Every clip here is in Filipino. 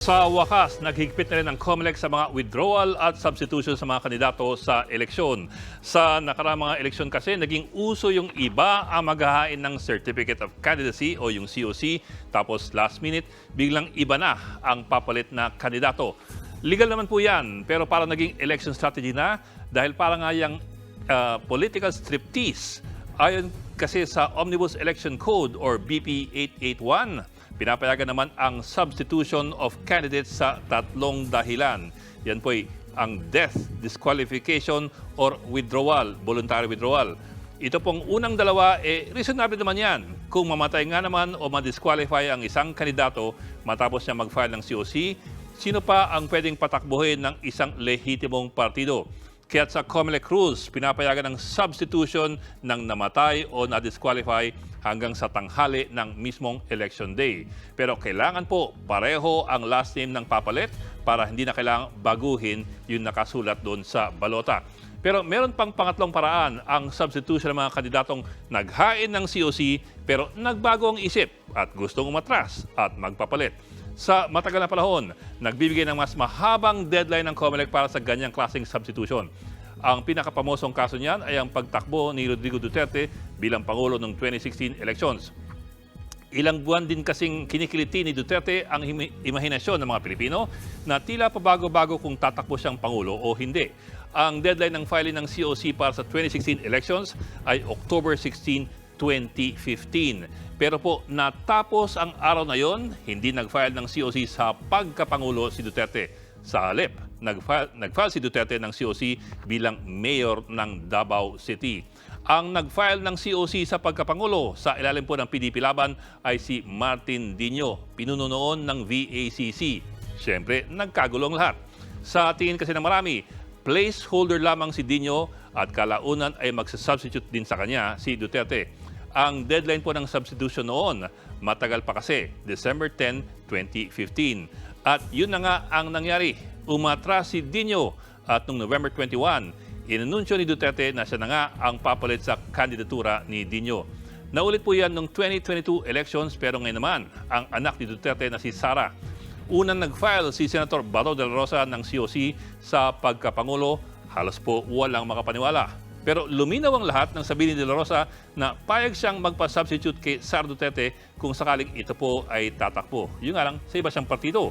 Sa wakas, naghigpit na rin ang COMELEC sa mga withdrawal at substitution sa mga kandidato sa eleksyon. Sa nakaraang mga eleksyon kasi, naging uso yung iba ang maghahain ng Certificate of Candidacy o yung COC, tapos last minute, biglang iba na ang papalit na kandidato. Legal naman po yan, pero parang naging election strategy na dahil parang nga yung political striptease. Ayon kasi sa Omnibus Election Code or BP 881, pinapayagan naman ang substitution of candidates sa tatlong dahilan. Yan po ay ang death, disqualification, or withdrawal, voluntary withdrawal. Ito pong unang dalawa, reasonable naman yan. Kung mamatay nga naman o ma-disqualify ang isang kandidato matapos niya mag-file ng COC, sino pa ang pwedeng patakbuhin ng isang lehitimong partido? Kaya sa COMELEC rules, pinapayagan ng substitution ng namatay o na-disqualify hanggang sa tanghali ng mismong election day. Pero kailangan po pareho ang last name ng papalit para hindi na kailangang baguhin yung nakasulat doon sa balota. Pero meron pang pangatlong paraan ang substitution ng mga kandidatong naghain ng COC pero nagbago ang isip at gustong umatras at magpapalit. Sa matagal na panahon, nagbibigay ng mas mahabang deadline ng COMELEC para sa ganyang klaseng substitution. Ang pinakapamosong kaso niyan ay ang pagtakbo ni Rodrigo Duterte bilang Pangulo noong 2016 elections. Ilang buwan din kasing kinikiliti ni Duterte ang imahinasyon ng mga Pilipino na tila pabago-bago kung tatakbo siyang Pangulo o hindi. Ang deadline ng filing ng COC para sa 2016 elections ay October 16, 2015. Pero po natapos ang araw na yon, hindi nag-file ng COC sa pagkapangulo si Duterte. Sa halip, nag-file si Duterte ng COC bilang mayor ng Davao City. Ang nag-file ng COC sa pagkapangulo sa ilalim po ng PDP laban ay si Martin Dino, pinuno noon ng VACC. Siyempre, nagkagulong lahat. Sa tingin kasi ng marami, placeholder lamang si Dino at kalaunan ay magsasubstitute din sa kanya si Duterte. Ang deadline po ng substitution noon, matagal pa kasi, December 10, 2015. At yun na nga ang nangyari. Umatras si Dino at noong November 21, inanunsyo ni Duterte na siya na nga ang papalit sa kandidatura ni Dino. Naulit po yan noong 2022 elections pero ngayon naman ang anak ni Duterte na si Sara. Unang nag-file si Senator Bato de la Rosa ng COC sa pagkapangulo, halos po walang makapaniwala. Pero luminaw ang lahat ng sabi ni De La Rosa na payag siyang magpa-substitute kay Sara Duterte kung sakaling ito po ay tatakbo. Yun nga lang, sa iba siyang partido.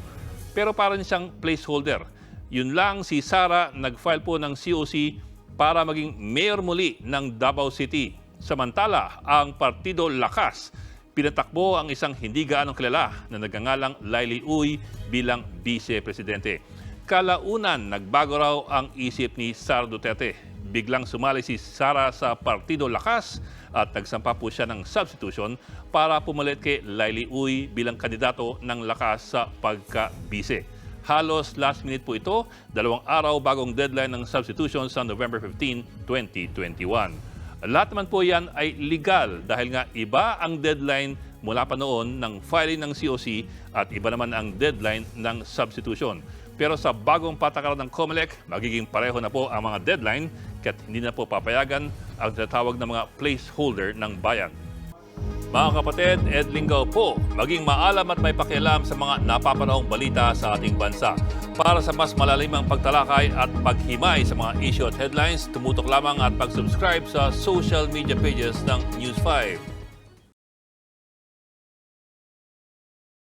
Pero parang siyang placeholder. Yun lang, si Sara nag-file po ng COC para maging mayor muli ng Davao City. Samantala, ang Partido Lakas, pinatakbo ang isang hindi gaanong kilala na nagngangalang Laili Uy bilang vice-presidente. Kalaunan, nagbago raw ang isip ni Sara Duterte. Biglang sumali si Sara sa Partido Lakas at nagsampa po siya ng substitution para pumalit kay Laili Uy bilang kandidato ng Lakas sa pagka-bise. Halos last minute po ito, 2 araw bagong deadline ng substitution sa November 15, 2021. Lahat naman po yan ay legal dahil nga iba ang deadline mula pa noon ng filing ng COC at iba naman ang deadline ng substitution. Pero sa bagong patakaran ng COMELEC, magiging pareho na po ang mga deadline kaya't hindi na po papayagan ang tinatawag na mga placeholder ng bayan. Mga kapatid, Ed Lingaw po, maging maalam at may pakialam sa mga napapanahong balita sa ating bansa. Para sa mas malalimang pagtalakay at paghimay sa mga issue at headlines, tumutok lamang at pag-subscribe sa social media pages ng News 5.